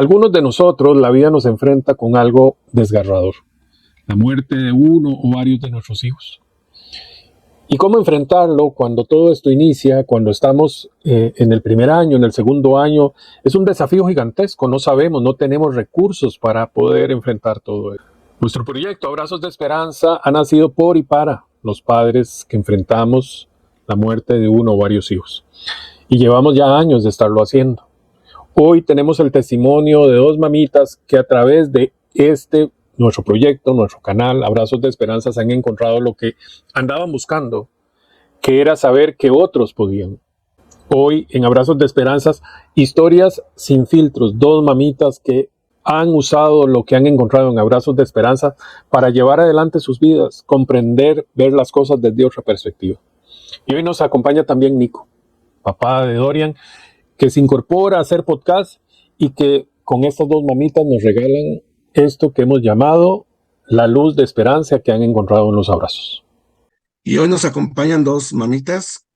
Algunos de nosotros, la vida nos enfrenta con algo desgarrador, la muerte de uno o varios de nuestros hijos. ¿Y cómo enfrentarlo cuando todo esto inicia, cuando estamos en el primer año, en el segundo año? Es un desafío gigantesco, no sabemos, no tenemos recursos para poder enfrentar todo esto. Nuestro proyecto Abrazos de Esperanza ha nacido por y para los padres que enfrentamos la muerte de uno o varios hijos. Y llevamos ya años de estarlo haciendo. Hoy tenemos el testimonio de dos mamitas que a través de nuestro proyecto, nuestro canal, Abrazos de Esperanza, se han encontrado lo que andaban buscando, que era saber que otros podían. Hoy en Abrazos de Esperanzas, historias sin filtros, dos mamitas que han usado lo que han encontrado en Abrazos de Esperanza para llevar adelante sus vidas, comprender, ver las cosas desde otra perspectiva. Y hoy nos acompaña también Nico, papá de Dorian, que se incorpora a hacer podcast y que con estas dos mamitas nos regalan esto que hemos llamado la luz de esperanza que han encontrado en los abrazos. Y hoy nos acompañan dos mamitas,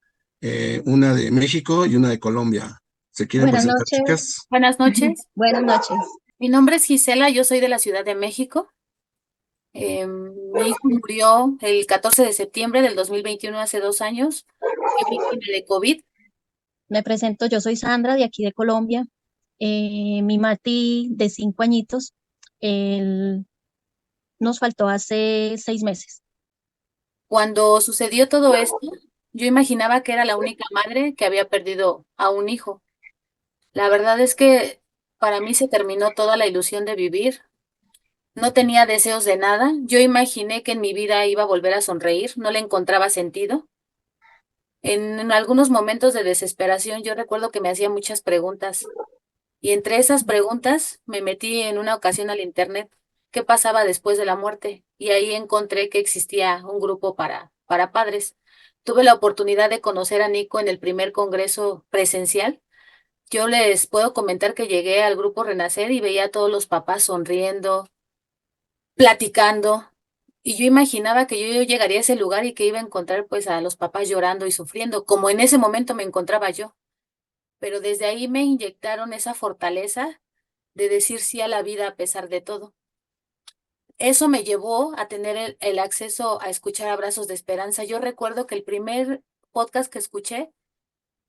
una de México y una de Colombia. ¿Se quieren Buenas presentar, noches. chicas? Buenas noches. Buenas noches. Mi nombre es Gisela, yo soy de la Ciudad de México. Mi hijo murió el 14 de septiembre del 2021, hace 2 años, víctima de COVID. Me presento, yo soy Sandra, de aquí de Colombia. Mi Mati, de 5 añitos, él nos faltó hace 6 meses. Cuando sucedió todo esto, yo imaginaba que era la única madre que había perdido a un hijo. La verdad es que para mí se terminó toda la ilusión de vivir. No tenía deseos de nada. Yo imaginé que en mi vida iba a volver a sonreír, no le encontraba sentido. En algunos momentos de desesperación yo recuerdo que me hacía muchas preguntas y entre esas preguntas me metí en una ocasión al internet qué pasaba después de la muerte y ahí encontré que existía un grupo para padres. Tuve la oportunidad de conocer a Nico en el primer congreso presencial. Yo les puedo comentar que llegué al grupo Renacer y veía a todos los papás sonriendo, platicando. Y yo imaginaba que yo llegaría a ese lugar y que iba a encontrar pues a los papás llorando y sufriendo, como en ese momento me encontraba yo. Pero desde ahí me inyectaron esa fortaleza de decir sí a la vida a pesar de todo. Eso me llevó a tener el acceso a escuchar Abrazos de Esperanza. Yo recuerdo que el primer podcast que escuché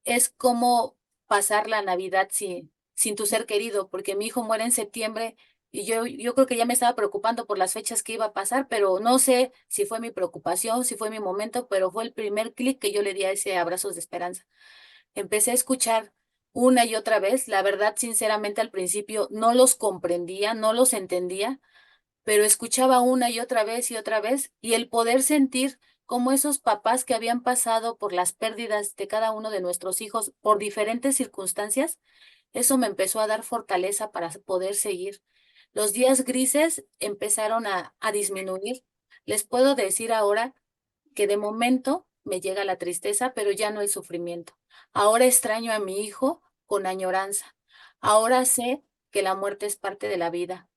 es cómo pasar la Navidad sin tu ser querido, porque mi hijo muere en septiembre y yo creo que ya me estaba preocupando por las fechas que iba a pasar, pero no sé si fue mi preocupación, si fue mi momento, pero fue el primer clic que yo le di a ese Abrazos de Esperanza. Empecé a escuchar una y otra vez, la verdad, sinceramente al principio no los comprendía, no los entendía, pero escuchaba una y otra vez, y el poder sentir cómo esos papás que habían pasado por las pérdidas de cada uno de nuestros hijos por diferentes circunstancias, eso me empezó a dar fortaleza para poder seguir. Los días grises empezaron a disminuir. Les puedo decir ahora que de momento me llega la tristeza, pero ya no hay sufrimiento. Ahora extraño a mi hijo con añoranza. Ahora sé que la muerte es parte de la vida.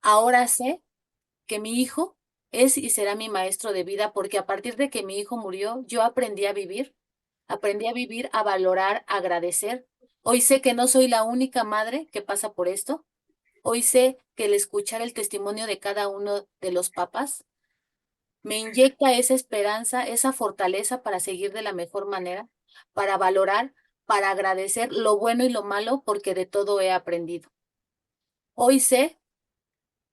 Ahora sé que mi hijo es y será mi maestro de vida, porque a partir de que mi hijo murió, yo aprendí a vivir, a valorar, a agradecer. Hoy sé que no soy la única madre que pasa por esto. Hoy sé que el escuchar el testimonio de cada uno de los papás me inyecta esa esperanza, esa fortaleza para seguir de la mejor manera, para valorar, para agradecer lo bueno y lo malo, porque de todo he aprendido. Hoy sé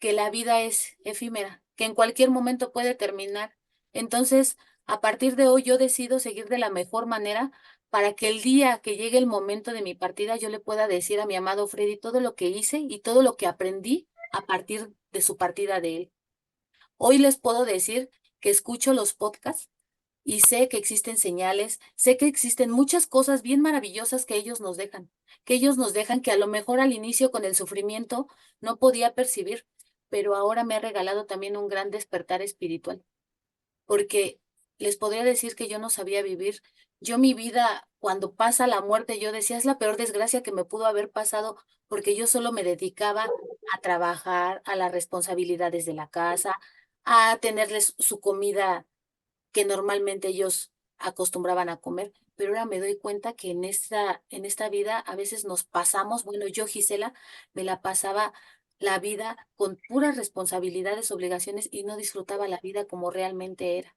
que la vida es efímera, que en cualquier momento puede terminar. Entonces, a partir de hoy yo decido seguir de la mejor manera para que el día que llegue el momento de mi partida yo le pueda decir a mi amado Freddy todo lo que hice y todo lo que aprendí a partir de su partida de él. Hoy les puedo decir que escucho los podcasts y sé que existen señales, sé que existen muchas cosas bien maravillosas que ellos nos dejan que a lo mejor al inicio con el sufrimiento no podía percibir, pero ahora me ha regalado también un gran despertar espiritual, porque les podría decir que yo no sabía vivir. Yo mi vida, cuando pasa la muerte, yo decía, es la peor desgracia que me pudo haber pasado, porque yo solo me dedicaba a trabajar, a las responsabilidades de la casa, a tenerles su comida que normalmente ellos acostumbraban a comer, pero ahora me doy cuenta que en esta vida a veces nos pasamos, bueno, yo, Gisela, me la pasaba la vida con puras responsabilidades, obligaciones y no disfrutaba la vida como realmente era.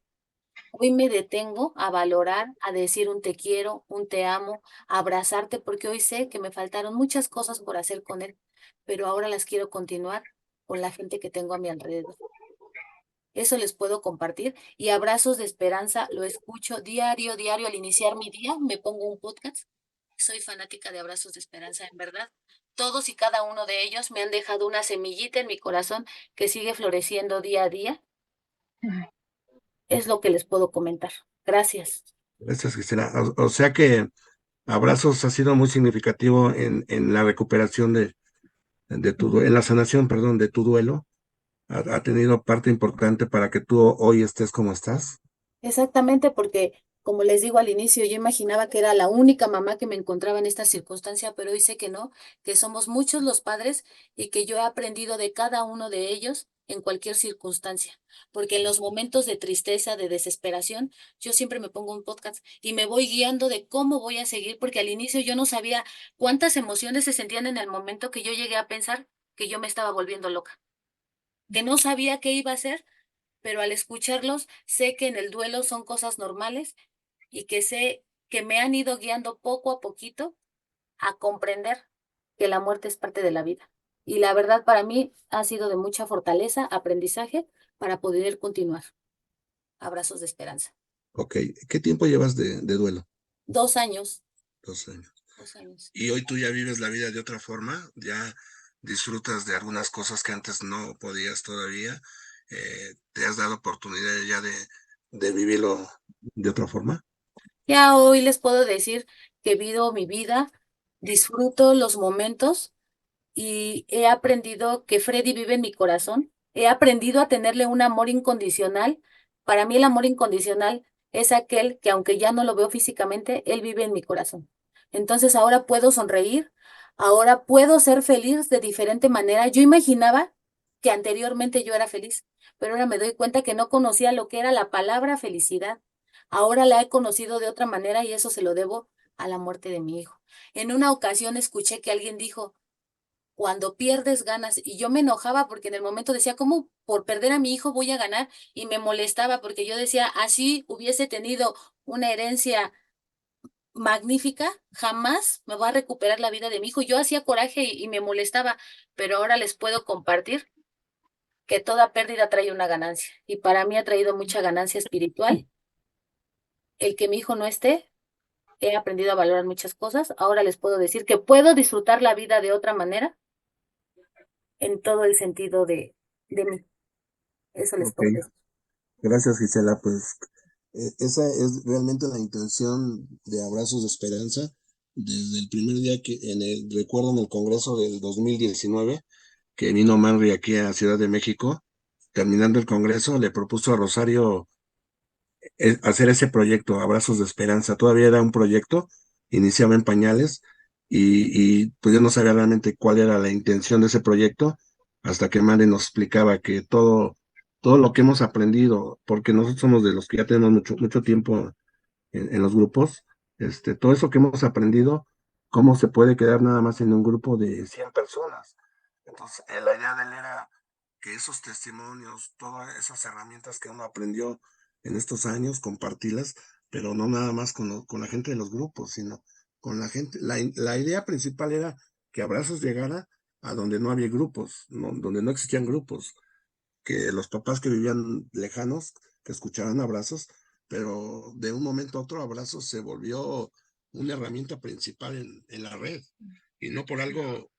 Hoy me detengo a valorar, a decir un te quiero, un te amo, a abrazarte, porque hoy sé que me faltaron muchas cosas por hacer con él, pero ahora las quiero continuar con la gente que tengo a mi alrededor. Eso les puedo compartir. Y abrazos de esperanza, lo escucho diario, diario al iniciar mi día, me pongo un podcast. Soy fanática de abrazos de esperanza, en verdad. Todos y cada uno de ellos me han dejado una semillita en mi corazón que sigue floreciendo día a día. Es lo que les puedo comentar. Gracias. Gracias, Gisela. O sea que Abrazos ha sido muy significativo en la recuperación en la sanación, perdón, de tu duelo. Ha tenido parte importante para que tú hoy estés como estás. Exactamente, porque como les digo al inicio, yo imaginaba que era la única mamá que me encontraba en esta circunstancia, pero hoy sé que no, que somos muchos los padres y que yo he aprendido de cada uno de ellos en cualquier circunstancia, porque en los momentos de tristeza, de desesperación, yo siempre me pongo un podcast y me voy guiando de cómo voy a seguir, porque al inicio yo no sabía cuántas emociones se sentían en el momento que yo llegué a pensar que yo me estaba volviendo loca, que no sabía qué iba a hacer, pero al escucharlos sé que en el duelo son cosas normales y que sé que me han ido guiando poco a poquito a comprender que la muerte es parte de la vida. Y la verdad para mí ha sido de mucha fortaleza, aprendizaje para poder continuar. Abrazos de esperanza. Ok, ¿qué tiempo llevas de duelo? 2 años, 2 años. 2 años. Y hoy tú ya vives la vida de otra forma, ya disfrutas de algunas cosas que antes no podías todavía. ¿Te has dado oportunidad ya de vivirlo de otra forma? Ya hoy les puedo decir que vivo mi vida, disfruto los momentos y he aprendido que Freddy vive en mi corazón. He aprendido a tenerle un amor incondicional. Para mí el amor incondicional es aquel que aunque ya no lo veo físicamente, él vive en mi corazón. Entonces ahora puedo sonreír, ahora puedo ser feliz de diferente manera. Yo imaginaba que anteriormente yo era feliz, pero ahora me doy cuenta que no conocía lo que era la palabra felicidad. Ahora la he conocido de otra manera y eso se lo debo a la muerte de mi hijo. En una ocasión escuché que alguien dijo, cuando pierdes ganas, y yo me enojaba porque en el momento decía, ¿cómo por perder a mi hijo voy a ganar? Y me molestaba porque yo decía, así hubiese tenido una herencia magnífica, jamás me va a recuperar la vida de mi hijo. Yo hacía coraje y me molestaba, pero ahora les puedo compartir que toda pérdida trae una ganancia. Y para mí ha traído mucha ganancia espiritual. El que mi hijo no esté, he aprendido a valorar muchas cosas. Ahora les puedo decir que puedo disfrutar la vida de otra manera en todo el sentido de mí. Eso les Ok, puedo decir. gracias, Gisela. Pues esa es realmente la intención de Abrazos de Esperanza. Desde el primer día recuerdo en el Congreso del 2019, que vino Manri aquí a Ciudad de México, terminando el Congreso, le propuso a Rosario hacer ese proyecto, Abrazos de Esperanza. Todavía era un proyecto, iniciaba en pañales pues yo no sabía realmente cuál era la intención de ese proyecto hasta que Mane nos explicaba que todo lo que hemos aprendido, porque nosotros somos de los que ya tenemos mucho tiempo en los grupos, todo eso que hemos aprendido, cómo se puede quedar nada más en un grupo de 100 personas. Entonces, la idea de él era que esos testimonios, todas esas herramientas que uno aprendió en estos años, compartirlas, pero no nada más con la gente de los grupos, sino con la gente. La idea principal era que Abrazos llegara a donde no había grupos, donde no existían grupos, que los papás que vivían lejanos, que escuchaban Abrazos, pero de un momento a otro Abrazos se volvió una herramienta principal en la red. Y no por algo,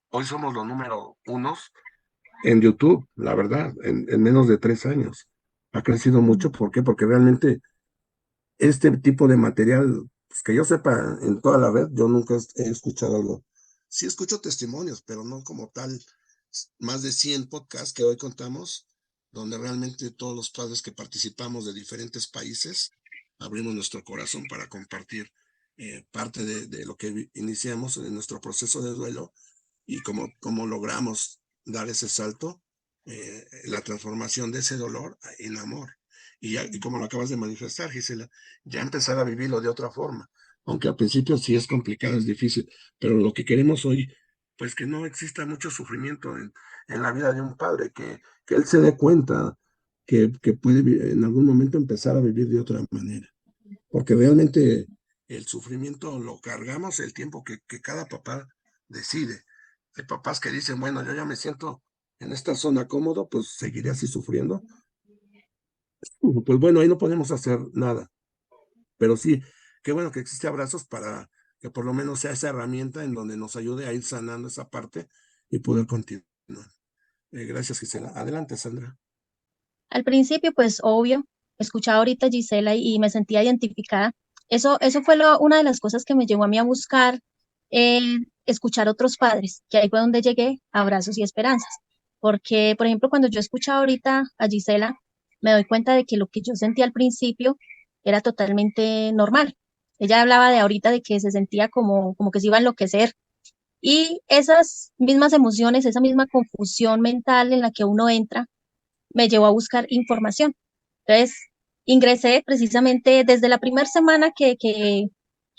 hoy somos los número unos en YouTube, la verdad, en menos de 3 años. Ha crecido mucho. ¿Por qué? Porque realmente este tipo de material, pues, que yo sepa, en toda la red, yo nunca he escuchado algo. Sí escucho testimonios, pero no como tal, más de 100 podcasts que hoy contamos, donde realmente todos los padres que participamos de diferentes países, abrimos nuestro corazón para compartir parte de lo que iniciamos en nuestro proceso de duelo y cómo logramos dar ese salto, la transformación de ese dolor en amor. Y como lo acabas de manifestar, Gisela, ya empezar a vivirlo de otra forma. aunque al principio sí es complicado, es difícil, pero lo que queremos hoy, pues que no exista mucho sufrimiento en la vida de un padre, que él se dé cuenta que puede en algún momento empezar a vivir de otra manera, porque realmente el sufrimiento lo cargamos el tiempo que cada papá decide. Hay papás que dicen, bueno, yo ya me siento en esta zona cómodo, pues seguiré así sufriendo. Pues bueno, ahí no podemos hacer nada, pero sí, qué bueno que existe abrazos para que por lo menos sea esa herramienta en donde nos ayude a ir sanando esa parte y poder continuar. Gracias, Gisela. Adelante, Sandra. Al principio, pues obvio, escuchaba ahorita a Gisela y me sentía identificada. Eso fue una de las cosas que me llevó a mí a buscar escuchar otros padres, que ahí fue donde llegué a Abrazos y Esperanzas. Porque, por ejemplo, cuando yo escuchaba ahorita a Gisela, me doy cuenta de que lo que yo sentía al principio era totalmente normal. Ella hablaba de ahorita de que se sentía como que se iba a enloquecer. Y esas mismas emociones, esa misma confusión mental en la que uno entra, me llevó a buscar información. Entonces, ingresé precisamente desde la primera semana que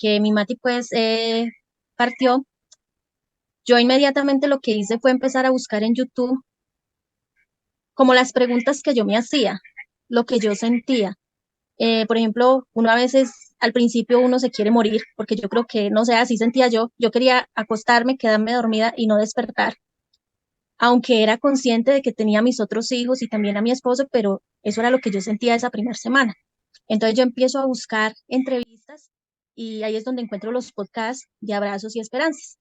mi Mati pues partió. Yo inmediatamente lo que hice fue empezar a buscar en YouTube como las preguntas que yo me hacía, lo que yo sentía. Por ejemplo, uno a veces al principio uno se quiere morir, porque yo creo que, no sé, así sentía yo. Yo quería acostarme, quedarme dormida y no despertar, aunque era consciente de que tenía a mis otros hijos y también a mi esposo, pero eso era lo que yo sentía esa primera semana. Entonces yo empiezo a buscar entrevistas y ahí es donde encuentro los podcasts de Abrazos y Esperanzas.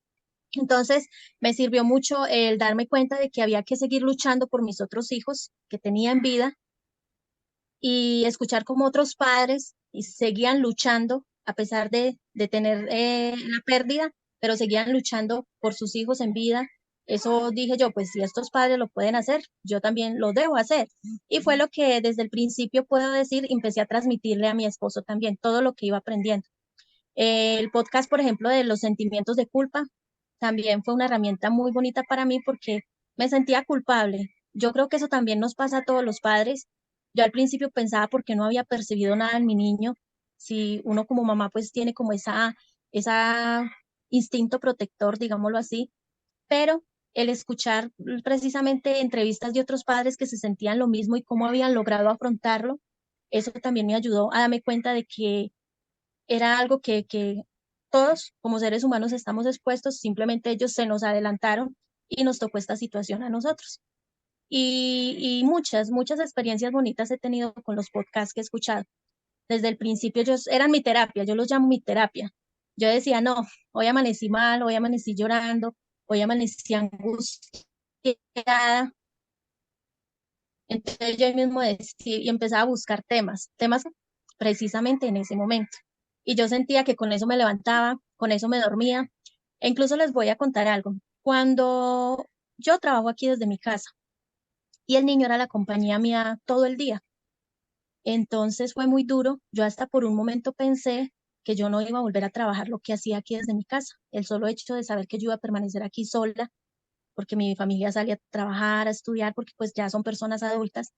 Entonces me sirvió mucho el darme cuenta de que había que seguir luchando por mis otros hijos que tenía en vida y escuchar como otros padres y seguían luchando a pesar de tener la pérdida, pero seguían luchando por sus hijos en vida. Eso dije yo, pues si estos padres lo pueden hacer, yo también lo debo hacer. Y fue lo que desde el principio puedo decir, empecé a transmitirle a mi esposo también todo lo que iba aprendiendo. El podcast, por ejemplo, de los sentimientos de culpa, también fue una herramienta muy bonita para mí porque me sentía culpable. Yo creo que eso también nos pasa a todos los padres. Yo al principio pensaba por qué no había percibido nada en mi niño, si uno como mamá pues tiene como esa instinto protector, digámoslo así, pero el escuchar precisamente entrevistas de otros padres que se sentían lo mismo y cómo habían logrado afrontarlo, eso también me ayudó a darme cuenta de que era algo que todos como seres humanos estamos expuestos, simplemente ellos se nos adelantaron y nos tocó esta situación a nosotros. Y muchas experiencias bonitas he tenido con los podcasts que he escuchado. Desde el principio ellos eran mi terapia, yo los llamo mi terapia. Yo decía, no, hoy amanecí mal, hoy amanecí llorando, hoy amanecí angustiada. Entonces yo mismo decía, y empezaba a buscar temas precisamente en ese momento. Y yo sentía que con eso me levantaba, con eso me dormía. E incluso les voy a contar algo. Cuando yo trabajo aquí desde mi casa y el niño era la compañía mía todo el día, entonces fue muy duro. Yo hasta por un momento pensé que yo no iba a volver a trabajar lo que hacía aquí desde mi casa. El solo hecho de saber que yo iba a permanecer aquí sola, porque mi familia salía a trabajar, a estudiar, porque pues ya son personas adultas.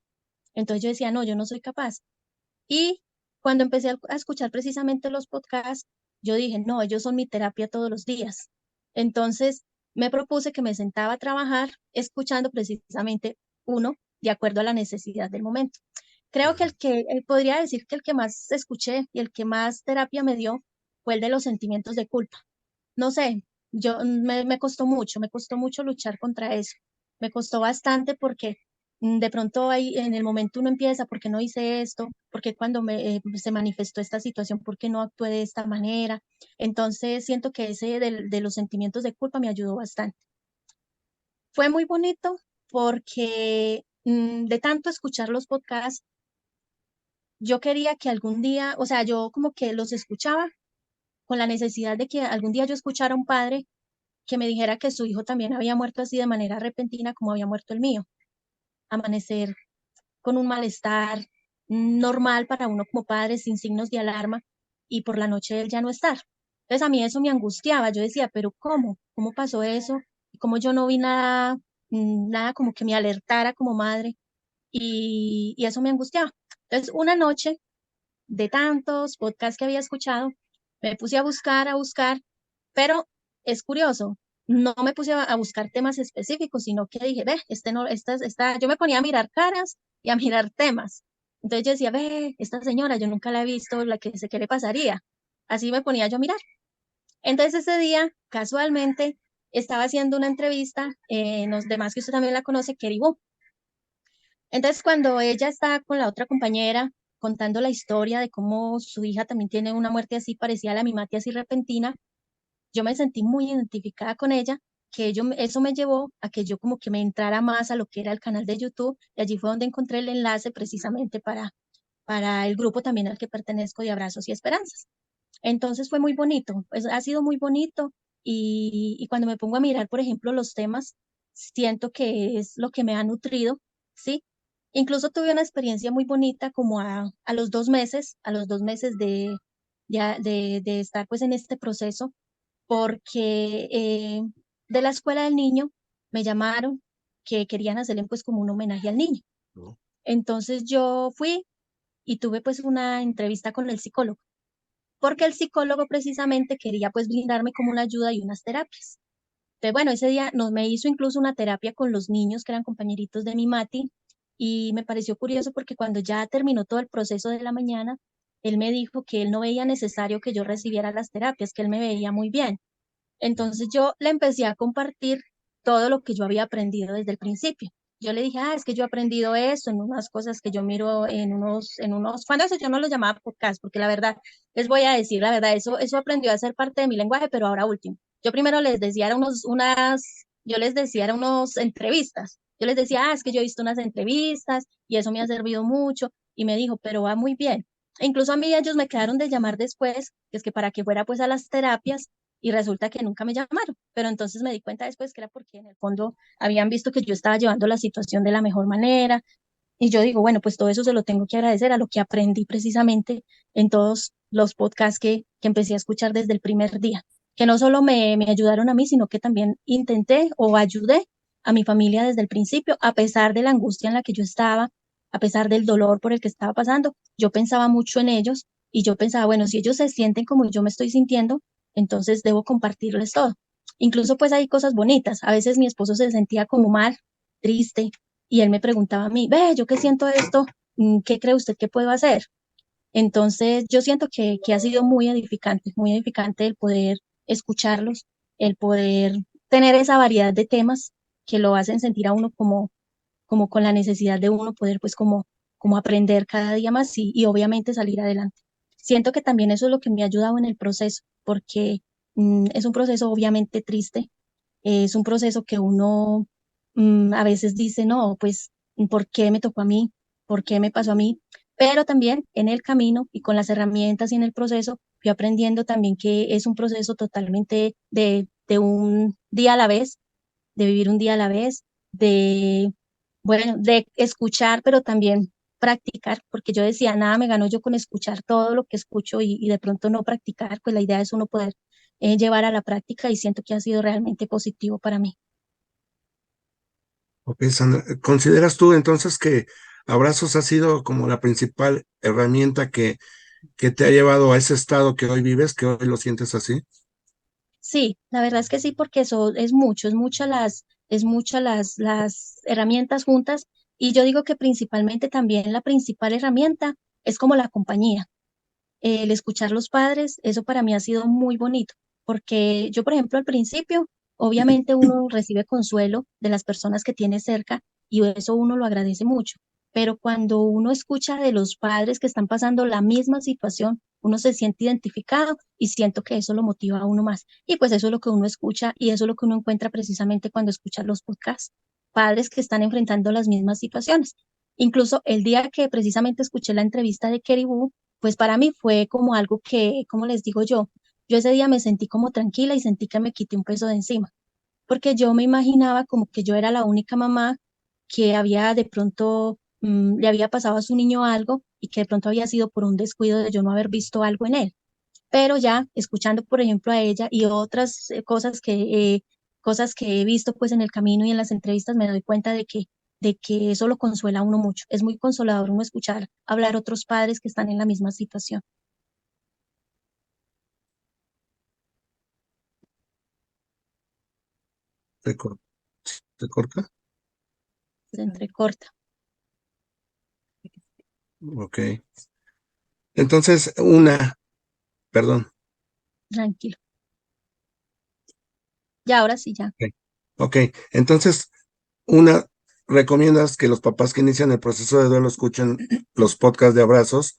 Entonces yo decía, no, yo no soy capaz. Y cuando empecé a escuchar precisamente los podcasts, yo dije, no, ellos son mi terapia todos los días. Entonces me propuse que me sentaba a trabajar escuchando precisamente uno de acuerdo a la necesidad del momento. Creo que podría decir que el que más escuché y el que más terapia me dio fue el de los sentimientos de culpa. No sé, me costó mucho luchar contra eso. Me costó bastante porque de pronto ahí en el momento uno empieza, ¿por qué no hice esto? ¿Por qué cuando se manifestó esta situación, por qué no actué de esta manera? Entonces siento que ese de los sentimientos de culpa me ayudó bastante. Fue muy bonito porque de tanto escuchar los podcasts, yo quería que algún día, o sea, yo como que los escuchaba con la necesidad de que algún día yo escuchara a un padre que me dijera que su hijo también había muerto así de manera repentina como había muerto el mío. Amanecer con un malestar normal para uno como padre, sin signos de alarma, y por la noche él ya no estar. Entonces a mí eso me angustiaba. Yo decía, pero ¿cómo? ¿Cómo pasó eso? ¿Cómo yo no vi nada, nada como que me alertara como madre? Y eso me angustiaba. Entonces una noche, de tantos podcasts que había escuchado, Me puse a buscar, pero es curioso, no me puse a buscar temas específicos, sino que dije, ve, este no, yo me ponía a mirar caras y a mirar temas. Entonces yo decía, ve, esta señora, yo nunca la he visto, la que sé qué le pasaría. Así me ponía yo a mirar. Entonces ese día, casualmente, estaba haciendo una entrevista, los demás que usted también la conoce, Kerry Wu. Entonces cuando ella está con la otra compañera contando la historia de cómo su hija también tiene una muerte así parecida a la mimati, así repentina, yo me sentí muy identificada con ella, eso me llevó a que yo como que me entrara más a lo que era el canal de YouTube y allí fue donde encontré el enlace precisamente para el grupo también al que pertenezco de Abrazos y Esperanzas. Entonces fue muy bonito, pues, ha sido muy bonito y cuando me pongo a mirar, por ejemplo, los temas, siento que es lo que me ha nutrido, ¿sí? Incluso tuve una experiencia muy bonita como a los 2 meses de estar pues en este proceso, porque de la escuela del niño me llamaron que querían hacerle pues como un homenaje al niño. ¿no? Entonces yo fui y tuve pues una entrevista con el psicólogo porque el psicólogo precisamente quería pues brindarme como una ayuda y unas terapias. Entonces, bueno, ese día me hizo incluso una terapia con los niños que eran compañeritos de mi Mati y me pareció curioso porque cuando ya terminó todo el proceso de la mañana, él me dijo que él no veía necesario que yo recibiera las terapias, que él me veía muy bien. Entonces yo le empecé a compartir todo lo que yo había aprendido desde el principio. Yo le dije, es que yo he aprendido esto en unas cosas que yo miro cuando eso yo no lo llamaba podcast, porque la verdad, les voy a decir la verdad, eso aprendió a ser parte de mi lenguaje, pero ahora último. Yo primero les decía, yo les decía, era unos entrevistas. Yo les decía, es que yo he visto unas entrevistas y eso me ha servido mucho. Y me dijo, pero va muy bien. E incluso a mí ellos me quedaron de llamar después, que es que para que fuera pues a las terapias, y resulta que nunca me llamaron, pero entonces me di cuenta después que era porque en el fondo habían visto que yo estaba llevando la situación de la mejor manera y yo digo, bueno, pues todo eso se lo tengo que agradecer a lo que aprendí precisamente en todos los podcasts que empecé a escuchar desde el primer día, que no solo me ayudaron a mí, sino que también intenté o ayudé a mi familia desde el principio, a pesar de la angustia en la que yo estaba, a pesar del dolor por el que estaba pasando, yo pensaba mucho en ellos y yo pensaba, bueno, si ellos se sienten como yo me estoy sintiendo, entonces debo compartirles todo. Incluso pues hay cosas bonitas. A veces mi esposo se sentía como mal, triste, y él me preguntaba a mí, ve, yo que siento esto, ¿qué cree usted que puedo hacer? Entonces yo siento que ha sido muy edificante el poder escucharlos, el poder tener esa variedad de temas que lo hacen sentir a uno como con la necesidad de uno poder pues como aprender cada día más y obviamente salir adelante. Siento que también eso es lo que me ha ayudado en el proceso, porque es un proceso obviamente triste, es un proceso que uno a veces dice, no, pues, ¿por qué me tocó a mí? ¿Por qué me pasó a mí? Pero también en el camino y con las herramientas y en el proceso, fui aprendiendo también que es un proceso totalmente de un día a la vez, de vivir un día a la vez, bueno, de escuchar, pero también practicar, porque yo decía, nada me ganó yo con escuchar todo lo que escucho y de pronto no practicar, pues la idea es uno poder llevar a la práctica y siento que ha sido realmente positivo para mí. Ok, Sandra, ¿consideras tú entonces que Abrazos ha sido como la principal herramienta que te ha llevado a ese estado que hoy vives, que hoy lo sientes así? Sí, la verdad es que sí, porque eso es muchas las herramientas juntas y yo digo que principalmente también la principal herramienta es como la compañía. El escuchar los padres, eso para mí ha sido muy bonito, porque yo, por ejemplo, al principio, obviamente uno recibe consuelo de las personas que tiene cerca y eso uno lo agradece mucho, pero cuando uno escucha de los padres que están pasando la misma situación, uno se siente identificado y siento que eso lo motiva a uno más. Y pues eso es lo que uno escucha y eso es lo que uno encuentra precisamente cuando escucha los podcasts, padres que están enfrentando las mismas situaciones. Incluso el día que precisamente escuché la entrevista de Kerry Wu, pues para mí fue como algo que, como les digo yo ese día me sentí como tranquila y sentí que me quité un peso de encima, porque yo me imaginaba como que yo era la única mamá que había de pronto, le había pasado a su niño algo y que de pronto había sido por un descuido de yo no haber visto algo en él. Pero ya escuchando, por ejemplo, a ella y otras cosas que he visto pues en el camino y en las entrevistas, me doy cuenta de que eso lo consuela a uno mucho. Es muy consolador uno escuchar hablar otros padres que están en la misma situación. Se cor- se corta. se entrecorta. Ok. Entonces, perdón. Tranquilo. Ya, ahora sí, ya. Ok. Ok. Entonces, una, recomiendas que los papás que inician el proceso de duelo escuchen los podcasts de abrazos.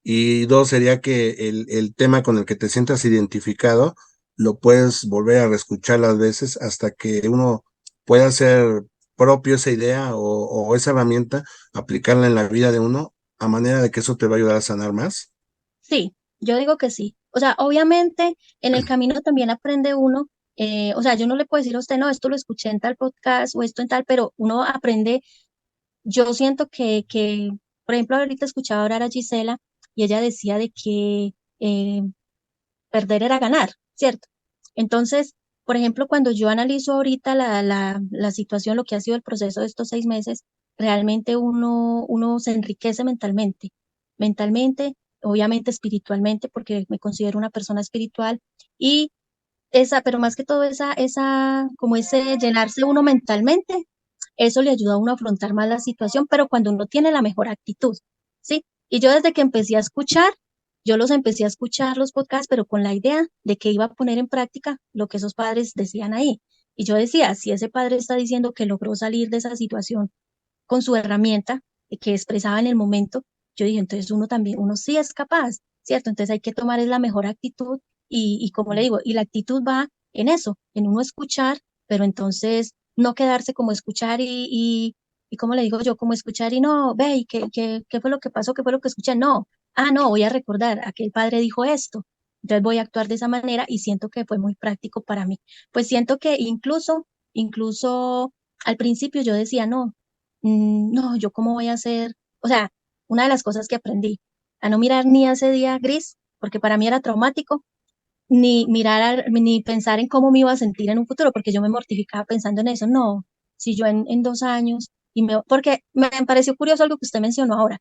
Y dos, sería que el tema con el que te sientas identificado lo puedes volver a reescuchar las veces hasta que uno pueda hacer propio esa idea o esa herramienta, aplicarla en la vida de uno, a manera de que eso te va a ayudar a sanar más. Sí, yo digo que sí. O sea, obviamente en el camino también aprende uno, o sea, yo no le puedo decir a usted, no, esto lo escuché en tal podcast o esto en tal, pero uno aprende. Yo siento por ejemplo, ahorita escuchaba hablar a Gisela y ella decía de que eh, perder era ganar, ¿cierto? Entonces, por ejemplo, cuando yo analizo ahorita la situación, lo que ha sido el proceso de estos 6 meses, realmente uno se enriquece mentalmente, obviamente espiritualmente, porque me considero una persona espiritual, y pero más que todo como ese llenarse uno mentalmente, eso le ayuda a uno a afrontar más la situación, pero cuando uno tiene la mejor actitud, ¿sí? Y yo desde que empecé a escuchar, yo los empecé a escuchar los podcasts, pero con la idea de que iba a poner en práctica lo que esos padres decían ahí. Y yo decía, si ese padre está diciendo que logró salir de esa situación con su herramienta que expresaba en el momento, yo dije, entonces uno también, uno sí es capaz, ¿cierto? Entonces hay que tomar es la mejor actitud y como le digo, y la actitud va en eso, en uno escuchar, pero entonces no quedarse como escuchar y como le digo yo, como escuchar y no, ve, ¿y qué fue lo que pasó? ¿Qué fue lo que escuché? No, no, voy a recordar, aquel padre dijo esto, entonces voy a actuar de esa manera y siento que fue muy práctico para mí. Pues siento que incluso al principio yo decía, no, no, yo cómo voy a hacer, o sea, una de las cosas que aprendí, a no mirar ni ese día gris, porque para mí era traumático, ni ni pensar en cómo me iba a sentir en un futuro, porque yo me mortificaba pensando en eso. No, si yo en 2 años, porque me pareció curioso algo que usted mencionó ahora.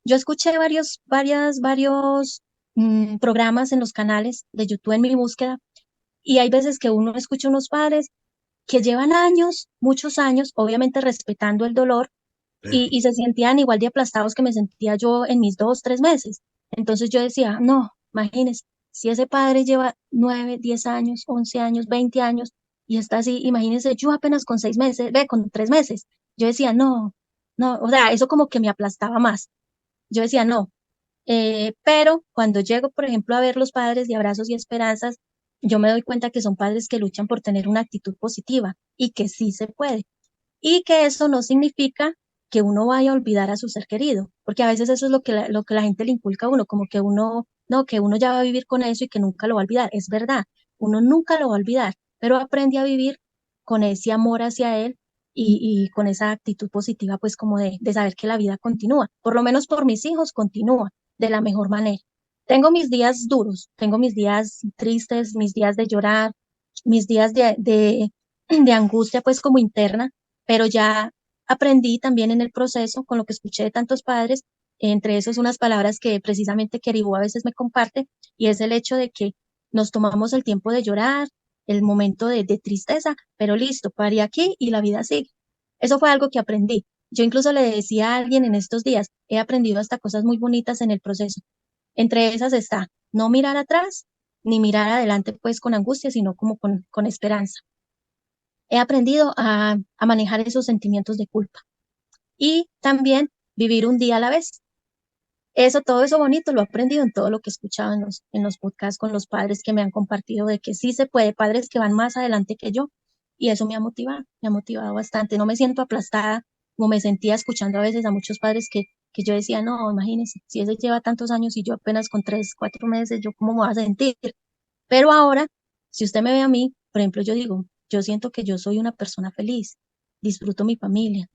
Yo escuché varios programas en los canales de YouTube en mi búsqueda, y hay veces que uno escucha unos padres que llevan años, muchos años, obviamente respetando el dolor, y se sentían igual de aplastados que me sentía yo en mis 2, 3 meses. Entonces yo decía, no, imagínense, si ese padre lleva 9, 10 años, 11 años, 20 años y está así, imagínense yo apenas con 6 meses, con 3 meses. Yo decía, no, no, o sea, eso como que me aplastaba más. Yo decía, no, pero cuando llego, por ejemplo, a ver los padres de Abrazos y Esperanzas, yo me doy cuenta que son padres que luchan por tener una actitud positiva y que sí se puede y que eso no significa que uno vaya a olvidar a su ser querido, porque a veces eso es lo que la gente le inculca a uno, como que uno, no, que uno ya va a vivir con eso y que nunca lo va a olvidar. Es verdad, uno nunca lo va a olvidar, pero aprende a vivir con ese amor hacia él y con esa actitud positiva, pues como de saber que la vida continúa, por lo menos por mis hijos continúa de la mejor manera. Tengo mis días duros, tengo mis días tristes, mis días de llorar, mis días de angustia, pues como interna, pero ya aprendí también en el proceso, con lo que escuché de tantos padres, entre esos unas palabras que precisamente Keribú a veces me comparte, y es el hecho de que nos tomamos el tiempo de llorar, el momento de tristeza, pero listo, paré aquí y la vida sigue. Eso fue algo que aprendí. Yo incluso le decía a alguien en estos días, he aprendido hasta cosas muy bonitas en el proceso. Entre esas está no mirar atrás, ni mirar adelante pues con angustia, sino como con esperanza. He aprendido a manejar esos sentimientos de culpa y también vivir un día a la vez. Todo eso bonito lo he aprendido en todo lo que he escuchado en los podcasts con los padres que me han compartido de que sí se puede, padres que van más adelante que yo, y eso me ha motivado bastante. No me siento aplastada como me sentía escuchando a veces a muchos padres que yo decía, no, imagínense, si ese lleva tantos años y yo apenas con 3, 4 meses, ¿yo cómo me voy a sentir? Pero ahora, si usted me ve a mí, por ejemplo, yo digo, yo siento que yo soy una persona feliz, disfruto mi familia,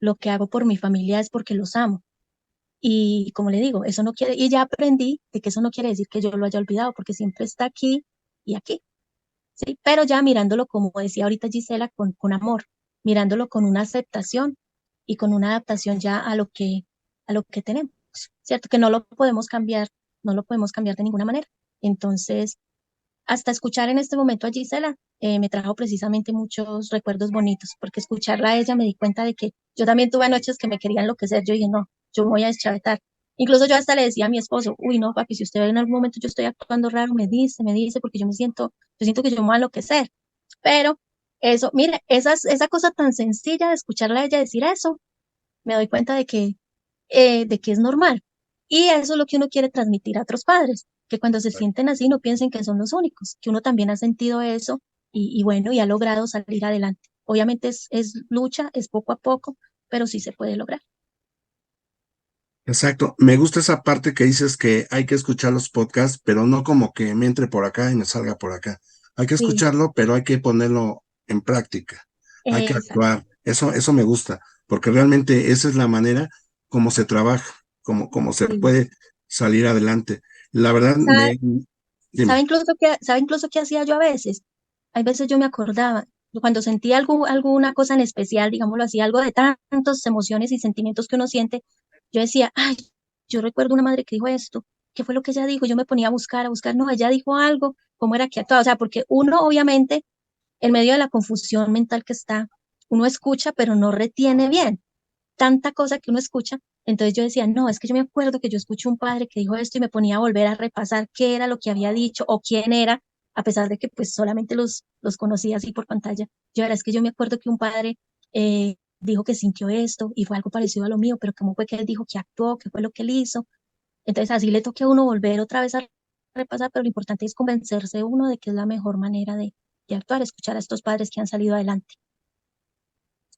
lo que hago por mi familia es porque los amo. Y como le digo, eso no quiere, y ya aprendí de que eso no quiere decir que yo lo haya olvidado, porque siempre está aquí y aquí, ¿sí? Pero ya mirándolo, como decía ahorita Gisela, con amor, mirándolo con una aceptación y con una adaptación ya a lo que tenemos, ¿cierto? Que no lo podemos cambiar, no lo podemos cambiar de ninguna manera. Entonces, hasta escuchar en este momento a Gisela me trajo precisamente muchos recuerdos bonitos, porque escucharla a ella me di cuenta de que yo también tuve noches que me quería enloquecer. Yo dije, no, yo me voy a deschavetar. Incluso yo hasta le decía a mi esposo, uy, no, papi, si usted ve en algún momento yo estoy actuando raro, me dice, porque yo siento que yo me voy a enloquecer. Pero eso, mire, esa cosa tan sencilla de escucharla a ella decir eso, me doy cuenta de que es normal. Y eso es lo que uno quiere transmitir a otros padres, que cuando se sienten así no piensen que son los únicos, que uno también ha sentido eso y bueno, y ha logrado salir adelante. Obviamente es lucha, es poco a poco, pero sí se puede lograr. Exacto. Me gusta esa parte que dices que hay que escuchar los podcasts, pero no como que me entre por acá y me salga por acá. Hay que Sí, escucharlo, pero hay que ponerlo en práctica. Hay que exacto. actuar. Eso me gusta, porque realmente esa es la manera como se trabaja, como se Sí. puede salir adelante. La verdad, ¿Sabe, dime. sabe incluso qué hacía yo a veces? Hay veces yo me acordaba, cuando sentía alguna cosa en especial, digámoslo así, algo de tantas emociones y sentimientos que uno siente, yo decía, ay, yo recuerdo una madre que dijo esto, ¿qué fue lo que ella dijo? Yo me ponía a buscar, no, ella dijo algo, ¿cómo era que actuaba? O sea, porque uno obviamente, en medio de la confusión mental que está, uno escucha, pero no retiene bien tanta cosa que uno escucha. Entonces yo decía, no, es que yo me acuerdo que yo escuché un padre que dijo esto y me ponía a volver a repasar qué era lo que había dicho o quién era, a pesar de que pues solamente los conocía así por pantalla. Yo era, es que yo me acuerdo que un padre dijo que sintió esto y fue algo parecido a lo mío, pero cómo fue que él dijo que actuó, qué fue lo que él hizo. Entonces así le toca a uno volver otra vez a repasar, pero lo importante es convencerse uno de que es la mejor manera de actuar, escuchar a estos padres que han salido adelante.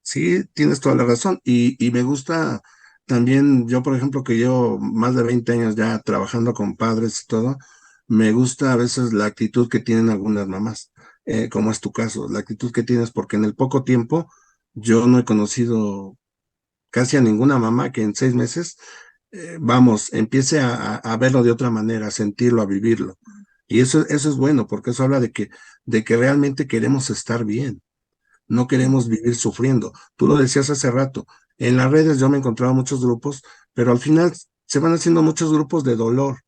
Sí, tienes toda la razón. Y me gusta también, yo por ejemplo, que llevo más de 20 años ya trabajando con padres y todo, me gusta a veces la actitud que tienen algunas mamás, como es tu caso, la actitud que tienes, porque en el poco tiempo yo no he conocido casi a ninguna mamá que en 6 meses, vamos, empiece a verlo de otra manera, a sentirlo, a vivirlo. Y eso es bueno, porque eso habla de que realmente queremos estar bien, no queremos vivir sufriendo. Tú lo decías hace rato, en las redes yo me encontraba muchos grupos, pero al final se van haciendo muchos grupos de dolor,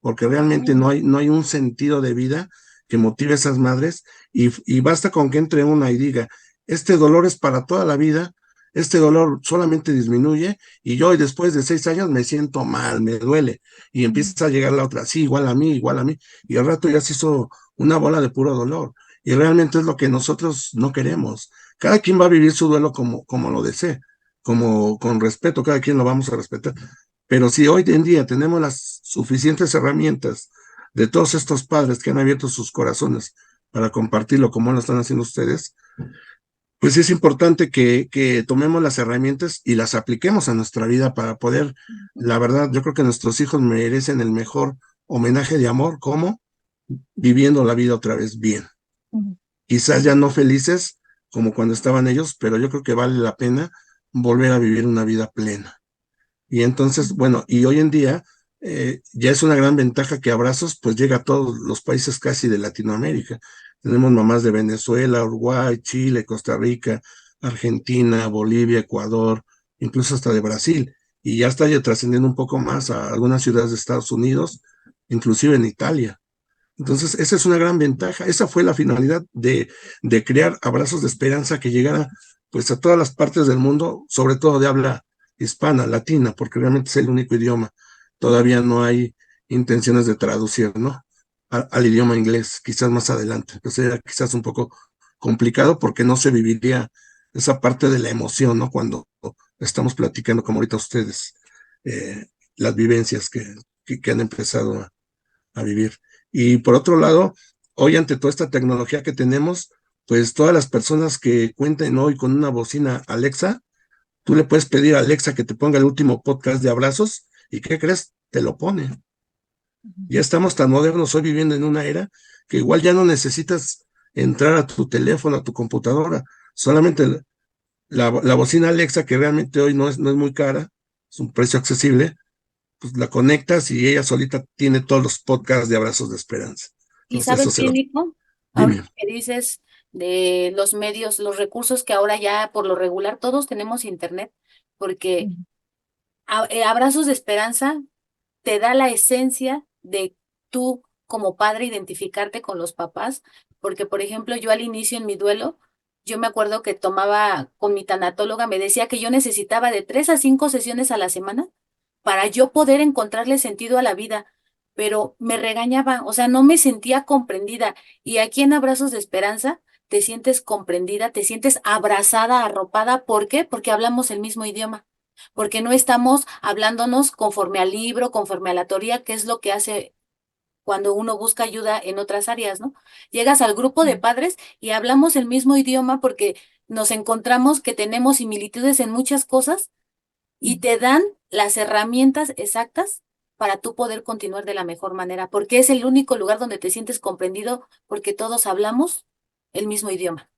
porque realmente no hay un sentido de vida que motive a esas madres y basta con que entre una y diga, este dolor es para toda la vida, este dolor solamente disminuye y yo después de 6 años me siento mal, me duele y empieza a llegar la otra, sí, igual a mí, y al rato ya se hizo una bola de puro dolor. Y realmente es lo que nosotros no queremos. Cada quien va a vivir su duelo como lo desee, como con respeto, cada quien lo vamos a respetar. Pero si hoy en día tenemos las suficientes herramientas de todos estos padres que han abierto sus corazones para compartirlo como lo están haciendo ustedes, pues sí es importante que tomemos las herramientas y las apliquemos a nuestra vida para poder, la verdad, yo creo que nuestros hijos merecen el mejor homenaje de amor, como viviendo la vida otra vez bien. Quizás ya no felices como cuando estaban ellos, pero yo creo que vale la pena volver a vivir una vida plena. Y entonces, bueno, y hoy en día ya es una gran ventaja que Abrazos pues llega a todos los países casi de Latinoamérica. Tenemos mamás de Venezuela, Uruguay, Chile, Costa Rica, Argentina, Bolivia, Ecuador, incluso hasta de Brasil. Y ya está ya trascendiendo un poco más a algunas ciudades de Estados Unidos, inclusive en Italia. Entonces, esa es una gran ventaja. Esa fue la finalidad de crear Abrazos de Esperanza que llegara pues a todas las partes del mundo, sobre todo de habla hispana, latina, porque realmente es el único idioma. Todavía no hay intenciones de traducir, ¿no? Al idioma inglés, quizás más adelante. Entonces era quizás un poco complicado porque no se viviría esa parte de la emoción, ¿no? Cuando estamos platicando, como ahorita ustedes, las vivencias que han empezado a vivir. Y por otro lado, hoy ante toda esta tecnología que tenemos, pues todas las personas que cuenten hoy con una bocina Alexa, tú le puedes pedir a Alexa que te ponga el último podcast de Abrazos y ¿qué crees? Te lo pone. Ya estamos tan modernos hoy viviendo en una era que igual ya no necesitas entrar a tu teléfono, a tu computadora, solamente la bocina Alexa, que realmente hoy no es muy cara, es un precio accesible, pues la conectas y ella solita tiene todos los podcasts de Abrazos de Esperanza. Y Entonces, sabes eso se qué, los Nico, dime. ahorita que dices de los medios, los recursos que ahora ya por lo regular todos tenemos internet, porque Abrazos de Esperanza te da la esencia de tú como padre identificarte con los papás, porque por ejemplo yo al inicio en mi duelo, yo me acuerdo que tomaba con mi tanatóloga, me decía que yo necesitaba de 3 a 5 sesiones a la semana para yo poder encontrarle sentido a la vida, pero me regañaba, o sea, no me sentía comprendida. Y aquí en Abrazos de Esperanza te sientes comprendida, te sientes abrazada, arropada. ¿Por qué? Porque hablamos el mismo idioma, porque no estamos hablándonos conforme al libro, conforme a la teoría, que es lo que hace cuando uno busca ayuda en otras áreas, ¿no? Llegas al grupo de padres y hablamos el mismo idioma porque nos encontramos que tenemos similitudes en muchas cosas y te dan las herramientas exactas para tú poder continuar de la mejor manera, porque es el único lugar donde te sientes comprendido porque todos hablamos el mismo idioma.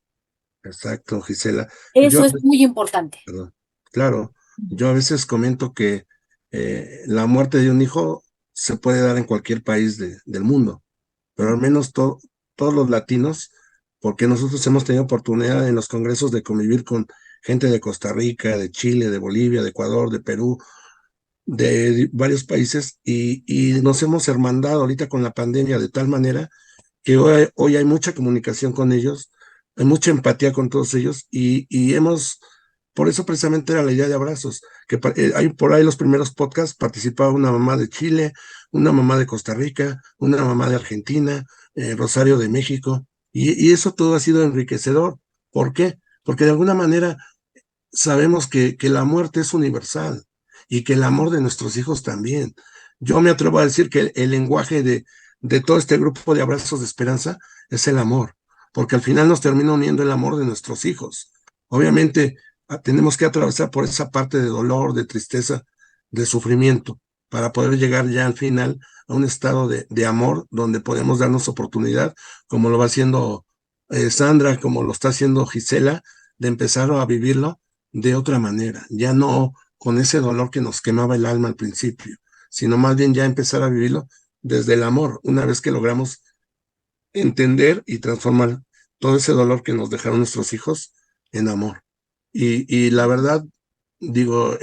Exacto, Gisela. Yo, Eso es muy importante. perdón, claro, yo a veces comento que la muerte de un hijo se puede dar en cualquier país del mundo, pero al menos todos los latinos, porque nosotros hemos tenido oportunidad en los congresos de convivir con gente de Costa Rica, de Chile, de Bolivia, de Ecuador, de Perú, de varios países, y nos hemos hermandado ahorita con la pandemia de tal manera que hoy hay mucha comunicación con ellos, hay mucha empatía con todos ellos, y por eso precisamente era la idea de Abrazos, que hay por ahí los primeros podcasts, participaba una mamá de Chile, una mamá de Costa Rica, una mamá de Argentina, Rosario de México, y eso todo ha sido enriquecedor. ¿Por qué? Porque de alguna manera sabemos que la muerte es universal y que el amor de nuestros hijos también. Yo me atrevo a decir que el lenguaje de todo este grupo de Abrazos de Esperanza es el amor, porque al final nos termina uniendo el amor de nuestros hijos. Obviamente tenemos que atravesar por esa parte de dolor, de tristeza, de sufrimiento, para poder llegar ya al final a un estado de amor donde podemos darnos oportunidad, como lo va haciendo Sandra, como lo está haciendo Gisela, de empezar a vivirlo de otra manera, ya no con ese dolor que nos quemaba el alma al principio, sino más bien ya empezar a vivirlo desde el amor, una vez que logramos entender y transformar todo ese dolor que nos dejaron nuestros hijos en amor. Y la verdad, digo,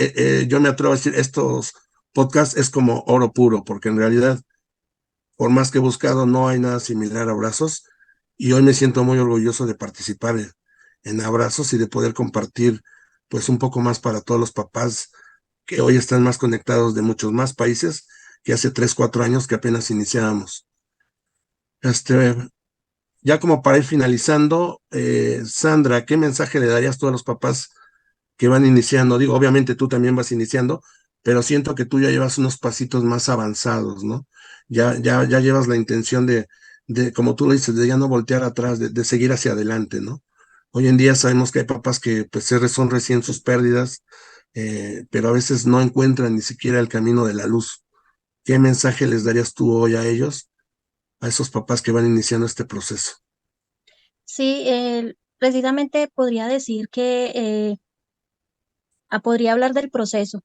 yo me atrevo a decir, estos podcasts es como oro puro, porque en realidad, por más que he buscado, no hay nada similar a Abrazos, y hoy me siento muy orgulloso de participar en Abrazos y de poder compartir pues un poco más para todos los papás que hoy están más conectados de muchos más países que hace 3, 4 años que apenas iniciábamos. Este, ya como para ir finalizando, Sandra, ¿qué mensaje le darías tú a los papás que van iniciando? Digo, obviamente tú también vas iniciando, pero siento que tú ya llevas unos pasitos más avanzados, ¿no? Ya llevas la intención como tú lo dices, de ya no voltear atrás, de seguir hacia adelante, ¿no? Hoy en día sabemos que hay papás que pues son recién sus pérdidas, pero a veces no encuentran ni siquiera el camino de la luz. ¿Qué mensaje les darías tú hoy a ellos, a esos papás que van iniciando este proceso? Sí, precisamente podría decir que podría hablar del proceso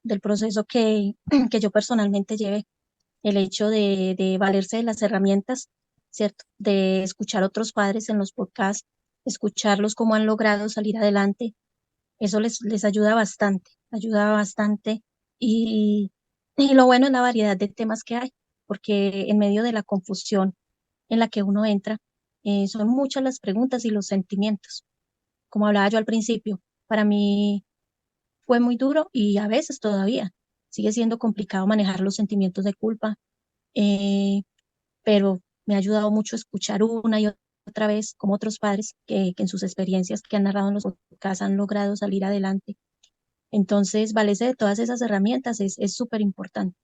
que, que yo personalmente llevé, el hecho de valerse de las herramientas, ¿cierto? De escuchar a otros padres en los podcasts, escucharlos cómo han logrado salir adelante, eso les ayuda bastante y lo bueno es la variedad de temas que hay, porque en medio de la confusión en la que uno entra, son muchas las preguntas y los sentimientos. Como hablaba yo al principio, para mí fue muy duro y a veces todavía sigue siendo complicado manejar los sentimientos de culpa, eh, pero me ha ayudado mucho escuchar una y otra vez como otros padres que en sus experiencias que han narrado en los podcasts han logrado salir adelante. Entonces, valerse de todas esas herramientas es súper importante.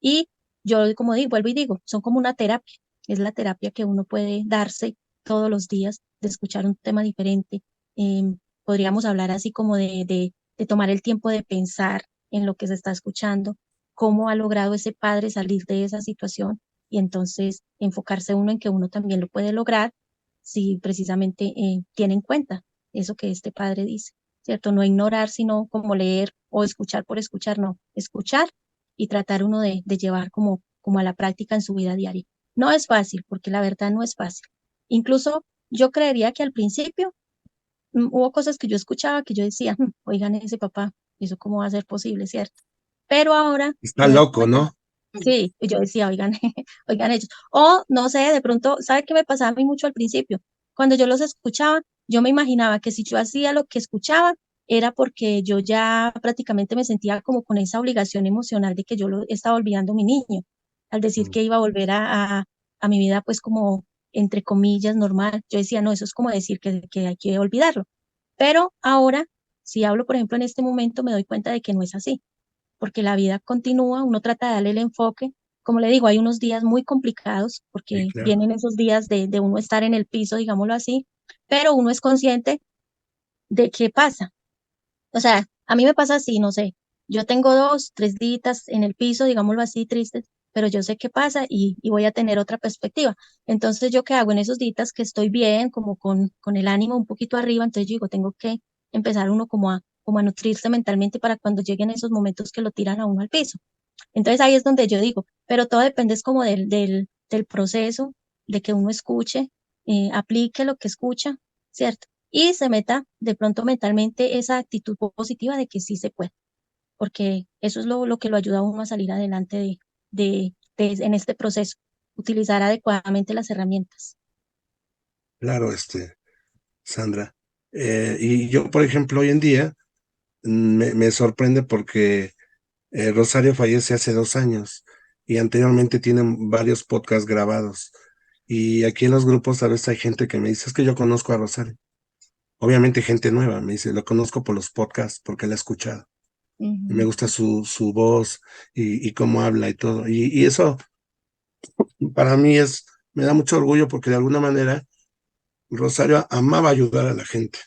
Y yo, como digo, vuelvo y digo, son como una terapia. Es la terapia que uno puede darse todos los días de escuchar un tema diferente. Podríamos hablar así como de tomar el tiempo de pensar en lo que se está escuchando, cómo ha logrado ese padre salir de esa situación y entonces enfocarse uno en que uno también lo puede lograr si precisamente tiene en cuenta eso que este padre dice, ¿cierto? No ignorar, sino como leer o escuchar por escuchar, no, escuchar y tratar uno de llevar como a la práctica en su vida diaria. No es fácil, porque la verdad no es fácil. Incluso yo creería que al principio hubo cosas que yo escuchaba que yo decía, oigan ese papá, ¿eso cómo va a ser posible, cierto? Pero ahora Está me doy loco, cuenta, ¿no? Sí, y yo decía, oigan, oigan ellos. O no sé, de pronto, ¿sabe qué me pasaba a mí mucho al principio? Cuando yo los escuchaba, yo me imaginaba que si yo hacía lo que escuchaba, era porque yo ya prácticamente me sentía como con esa obligación emocional de que yo lo estaba olvidando a mi niño, al decir Mm. que iba a volver a mi vida, pues como, entre comillas, normal. Yo decía, no, eso es como decir que hay que olvidarlo. Pero ahora, si hablo, por ejemplo, en este momento, me doy cuenta de que no es así porque la vida continúa, uno trata de darle el enfoque. Como le digo, hay unos días muy complicados Sí, porque claro. vienen esos días de uno estar en el piso, digámoslo así, pero uno es consciente de qué pasa. O sea, a mí me pasa así, no sé, yo tengo 2, 3 días en el piso, digámoslo así, tristes, pero yo sé qué pasa y voy a tener otra perspectiva. Entonces, ¿yo qué hago en esos días que estoy bien, como con el ánimo un poquito arriba? Entonces, yo digo, tengo que empezar uno como a nutrirse mentalmente para cuando lleguen esos momentos que lo tiran a uno al piso. Entonces ahí es donde yo digo, pero todo depende es como del proceso, de que uno escuche, aplique lo que escucha, ¿cierto? Y se meta de pronto mentalmente esa actitud positiva de que sí se puede, porque eso es lo que lo ayuda a uno a salir adelante en este proceso, utilizar adecuadamente las herramientas. Claro, Sandra. Y yo, por ejemplo, hoy en día me sorprende porque Rosario fallece hace 2 años y anteriormente tienen varios podcasts grabados. Y aquí en los grupos a veces hay gente que me dice, es que yo conozco a Rosario. Obviamente gente nueva, me dice, lo conozco por los podcasts porque la he escuchado. Y me Ujú. gusta su voz y cómo habla y todo. Y eso para mí me da mucho orgullo porque de alguna manera Rosario amaba ayudar a la gente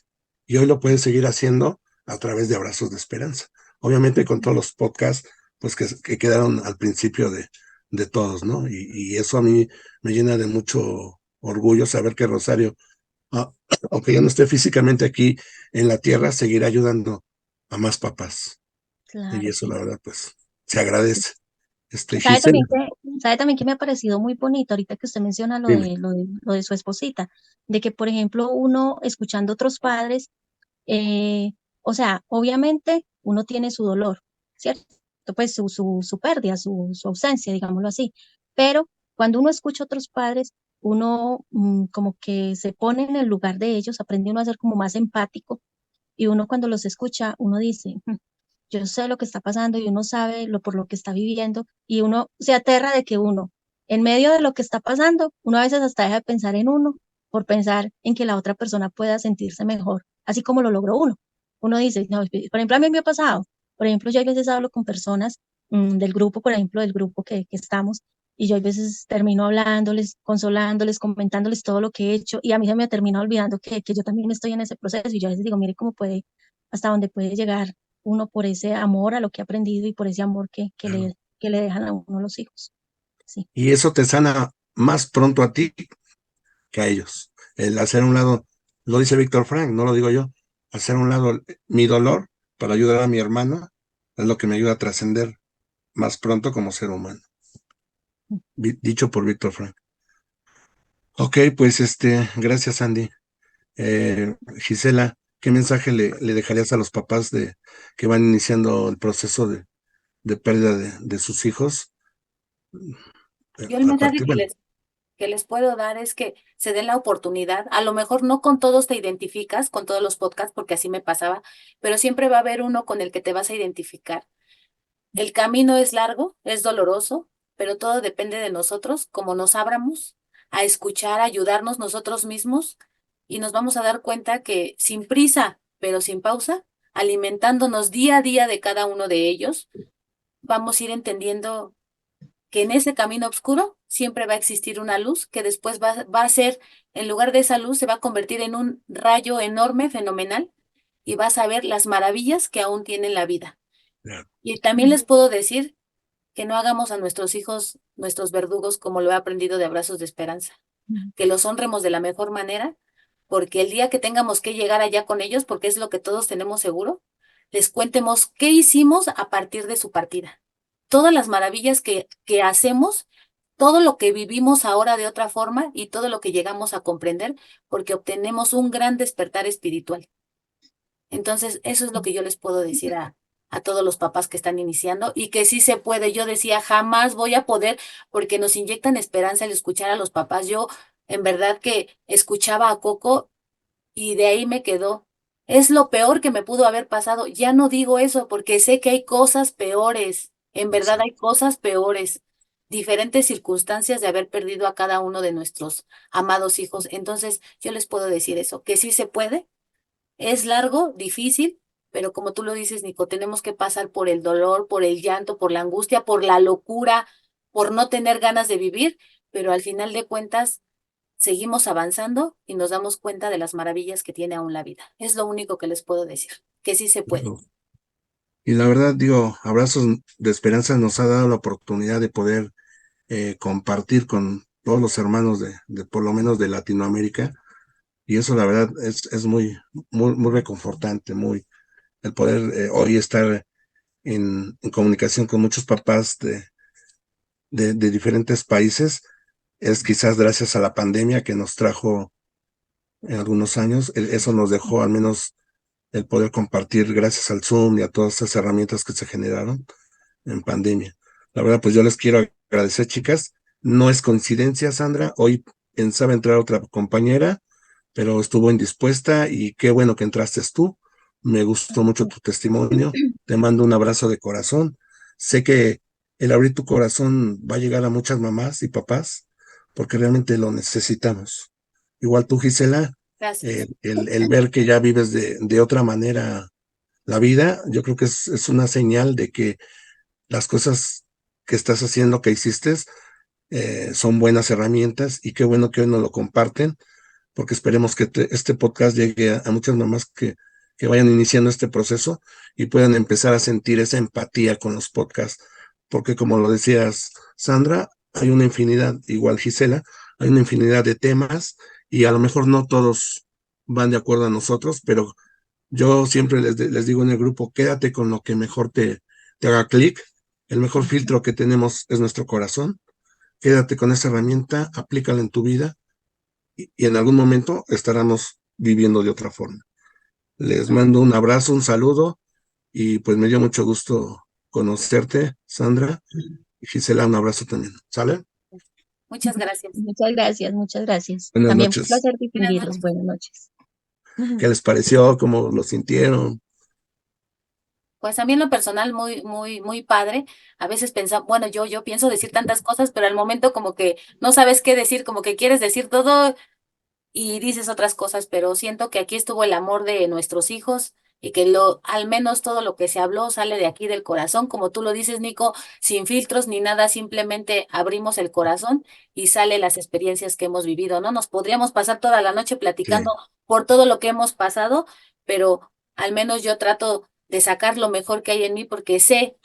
y hoy lo puede seguir haciendo a través de Abrazos de Esperanza. Obviamente con todos los podcasts pues que quedaron al principio de todos, ¿no? Y eso a mí me llena de mucho orgullo saber que Rosario, ah, aunque ya no esté físicamente aquí en la tierra, seguirá ayudando a más papás. Y Claro, eso sí. la verdad pues se agradece. ¿Sabe Gisela, también sabe también que me ha parecido muy bonito ahorita que usted menciona dime. lo de su esposita? De que, por ejemplo, uno escuchando otros padres, eh, o sea, obviamente uno tiene su dolor, ¿cierto? Pues su pérdida, su ausencia, digámoslo así. Pero cuando uno escucha a otros padres, uno como que se pone en el lugar de ellos, aprende uno a ser como más empático y uno cuando los escucha, uno dice, yo sé lo que está pasando y uno sabe por lo que está viviendo y uno se aterra de que uno, en medio de lo que está pasando, uno a veces hasta deja de pensar en uno por pensar en que la otra persona pueda sentirse mejor, así como lo logró uno. Uno dice, no, por ejemplo, a mí me ha pasado, por ejemplo, yo a veces hablo con personas del grupo, por ejemplo, del grupo que estamos, y yo a veces termino hablándoles, consolándoles, comentándoles todo lo que he hecho, y a mí se me termina olvidando que yo también estoy en ese proceso, y yo a veces digo, mire cómo puede, hasta dónde puede llegar uno por ese amor a lo que ha aprendido y por ese amor Claro. que le dejan a uno los hijos. Sí, Y eso te sana más pronto a ti que a ellos. El hacer a un lado, lo dice Víctor Frank, no lo digo yo, hacer a un lado mi dolor para ayudar a mi hermana es lo que me ayuda a trascender más pronto como ser humano. Dicho por Víctor Frank. Ok, pues gracias Andy. Gisela, ¿qué mensaje le dejarías a los papás que van iniciando el proceso de pérdida de sus hijos? Yo el A mensaje partir, bueno, que les puedo dar es que se den la oportunidad. A lo mejor no con todos te identificas, con todos los podcasts, porque así me pasaba, pero siempre va a haber uno con el que te vas a identificar. El camino es largo, es doloroso, pero todo depende de nosotros, como nos abramos a escuchar, a ayudarnos nosotros mismos y nos vamos a dar cuenta que sin prisa, pero sin pausa, alimentándonos día a día de cada uno de ellos, vamos a ir entendiendo que en ese camino oscuro siempre va a existir una luz que después va a ser, en lugar de esa luz, se va a convertir en un rayo enorme, fenomenal, y vas a ver las maravillas que aún tiene la vida. ya, Y también les puedo decir que no hagamos a nuestros hijos nuestros verdugos como lo he aprendido de Abrazos de Esperanza, que los honremos de la mejor manera, porque el día que tengamos que llegar allá con ellos, porque es lo que todos tenemos seguro, les cuentemos qué hicimos a partir de su partida. Todas las maravillas que hacemos, todo lo que vivimos ahora de otra forma y todo lo que llegamos a comprender, porque obtenemos un gran despertar espiritual. Entonces, eso es lo que yo les puedo decir a todos los papás que están iniciando y que sí se puede. Yo decía, jamás voy a poder porque nos inyectan esperanza al escuchar a los papás. Yo en verdad que escuchaba a Coco y de ahí me quedó. Es lo peor que me pudo haber pasado. Ya no digo eso porque sé que hay cosas peores. En verdad hay cosas peores. Diferentes circunstancias de haber perdido a cada uno de nuestros amados hijos. Entonces, yo les puedo decir eso, que sí se puede. Es largo, difícil, pero como tú lo dices, Nico, tenemos que pasar por el dolor, por el llanto, por la angustia, por la locura, por no tener ganas de vivir, pero al final de cuentas seguimos avanzando y nos damos cuenta de las maravillas que tiene aún la vida. Es lo único que les puedo decir, que sí se puede. Y la verdad, digo, Abrazos de Esperanza nos ha dado la oportunidad de poder compartir con todos los hermanos de por lo menos de Latinoamérica. Y eso, la verdad, es muy reconfortante, el poder hoy estar en comunicación con muchos papás de diferentes países. Es quizás gracias a la pandemia que nos trajo en algunos años. Eso nos dejó al menos el poder compartir gracias al Zoom y a todas esas herramientas que se generaron en pandemia. La verdad, pues yo les quiero agradecer, chicas. No es coincidencia, Sandra. Hoy pensaba entrar otra compañera, pero estuvo indispuesta y qué bueno que entraste tú. Me gustó mucho tu testimonio. Te mando un abrazo de corazón. Sé que el abrir tu corazón va a llegar a muchas mamás y papás porque realmente lo necesitamos. Igual tú, Gisela, Gracias. el ver que ya vives de otra manera la vida, yo creo que es una señal de que las cosas que estás haciendo, que hiciste, son buenas herramientas y qué bueno que hoy nos lo comparten, porque esperemos que este podcast llegue a muchas mamás que vayan iniciando este proceso y puedan empezar a sentir esa empatía con los podcasts, porque como lo decías, Sandra, hay una infinidad, igual Gisela, hay una infinidad de temas y a lo mejor no todos van de acuerdo a nosotros, pero yo siempre les digo en el grupo, quédate con lo que mejor te haga clic. El mejor filtro que tenemos es nuestro corazón. Quédate con esa herramienta, aplícala en tu vida y en algún momento estaremos viviendo de otra forma. Les mando un abrazo, un saludo y pues me dio mucho gusto conocerte, Sandra. Y Gisela, un abrazo también. ¿Sale? Muchas gracias. Muchas gracias, muchas gracias. Buenas También fue un noches. placer Buenas distinguirlos. noches. Buenas noches. ¿Qué les pareció? ¿Cómo lo sintieron? Pues a mí en lo personal muy padre. A veces pensamos, bueno, yo pienso decir tantas cosas, pero al momento como que no sabes qué decir, como que quieres decir todo y dices otras cosas, pero siento que aquí estuvo el amor de nuestros hijos y que al menos todo lo que se habló sale de aquí del corazón, como tú lo dices, Nico, sin filtros ni nada, simplemente abrimos el corazón y sale las experiencias que hemos vivido, ¿no? Nos podríamos pasar toda la noche Sí, platicando por todo lo que hemos pasado, pero al menos yo trato de sacar lo mejor que hay en mí porque sé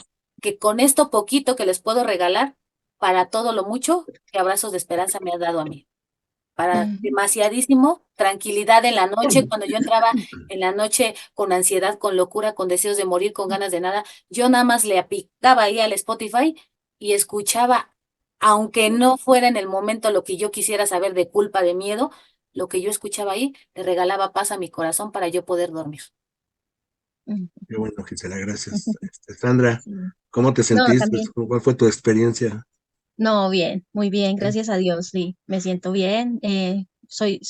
que con esto poquito que les puedo regalar, para todo lo mucho que Abrazos de Esperanza me ha dado a mí para demasiadísimo, tranquilidad en la noche, cuando yo entraba en la noche con ansiedad, con locura, con deseos de morir, con ganas de nada, yo nada más le aplicaba ahí al Spotify y escuchaba, aunque no fuera en el momento lo que yo quisiera saber de culpa, de miedo, lo que yo escuchaba ahí le regalaba paz a mi corazón para yo poder dormir. qué bueno, Gisela, gracias. Sandra, Sí. ¿cómo te No, sentiste? también. ¿Cuál fue tu experiencia? No, bien, muy bien, ¿Eh? gracias a Dios, sí, me siento bien. Soy,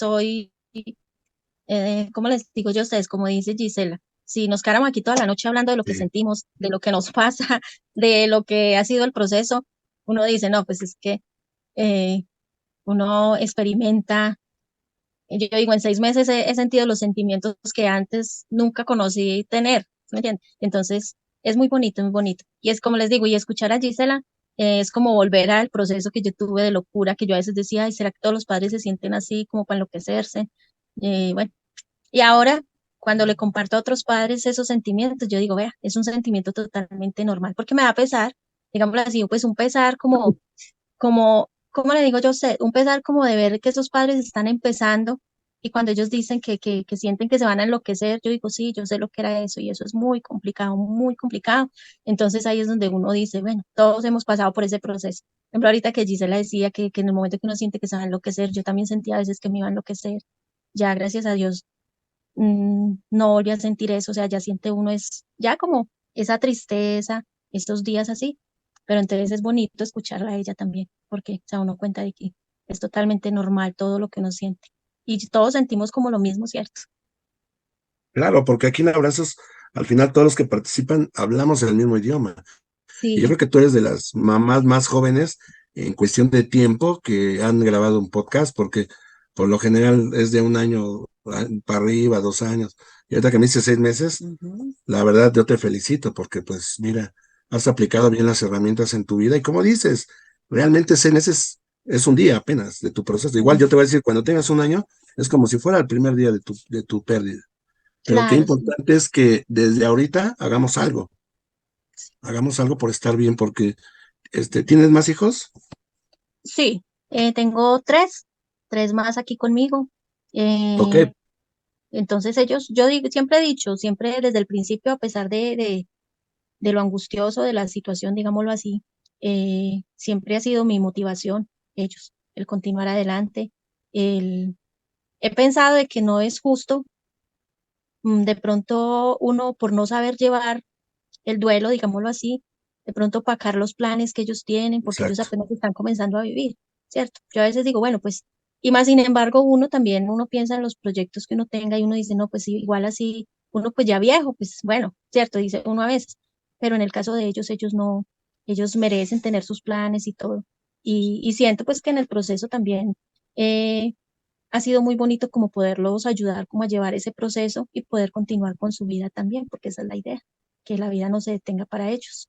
¿cómo les digo yo a ustedes? Como dice Gisela, si nos quedáramos aquí toda la noche hablando de lo que Sí, sentimos, de lo que nos pasa, de lo que ha sido el proceso, uno dice, no, pues es que eh, uno experimenta, yo digo, en 6 meses he sentido los sentimientos que antes nunca conocí tener, ¿sí me entienden? Entonces, es muy bonito, muy bonito. Y es como les digo, y escuchar a Gisela es como volver al proceso que yo tuve de locura, que yo a veces decía, ay, ¿será que todos los padres se sienten así como para enloquecerse? Bueno, y ahora, cuando le comparto a otros padres esos sentimientos, yo digo, vea, es un sentimiento totalmente normal, porque me da pesar, digámoslo así, pues un pesar ¿cómo le digo yo a usted? Un pesar como de ver que esos padres están empezando y cuando ellos dicen que sienten que se van a enloquecer, yo digo, sí, yo sé lo que era eso y eso es muy complicado, muy complicado. Entonces ahí es donde uno dice, bueno, todos hemos pasado por ese proceso. Por ejemplo, ahorita que Gisela decía que en el momento que uno siente que se va a enloquecer, yo también sentía a veces que me iba a enloquecer. Ya, gracias a Dios, no volví a sentir eso, o sea, ya siente uno es, ya como esa tristeza, estos días así, pero entonces es bonito escucharla a ella también, porque se da uno cuenta de que es totalmente normal todo lo que uno siente. Y todos sentimos como lo mismo, ¿cierto? Claro, porque aquí en Abrazos, al final todos los que participan hablamos el mismo idioma. Y yo Sí, creo que tú eres de las mamás más jóvenes en cuestión de tiempo que han grabado un podcast, porque por lo general es de un año para arriba, 2 años. Y ahorita que me dices 6 meses, ujú, la verdad yo te felicito, porque pues mira, has aplicado bien las herramientas en tu vida. Y como dices, realmente 6 meses es un día apenas de tu proceso. Igual ujú, yo te voy a decir, cuando tengas un año, es como si fuera el primer día de tu pérdida. Pero qué claro, sí. importante es que desde ahorita hagamos algo por estar bien, porque ¿tienes más hijos? Sí, tengo tres más aquí conmigo. Ok, Eh, entonces ellos, yo digo, siempre he dicho, siempre desde el principio, a pesar de lo angustioso de la situación, digámoslo así, siempre ha sido mi motivación, ellos, el continuar adelante. El, he pensado de que no es justo, de pronto uno por no saber llevar el duelo, digámoslo así, de pronto opacar los planes que ellos tienen, porque ellos exacto. apenas están comenzando a vivir, ¿cierto? Yo a veces digo, bueno, pues, y más sin embargo, uno también, uno piensa en los proyectos que uno tenga y uno dice, no, pues sí, igual así, uno pues ya viejo, pues bueno, ¿cierto? Dice uno a veces, pero en el caso de ellos no, ellos merecen tener sus planes y todo. Y siento pues que en el proceso también eh, ha sido muy bonito como poderlos ayudar como a llevar ese proceso y poder continuar con su vida también, porque esa es la idea, que la vida no se detenga para ellos.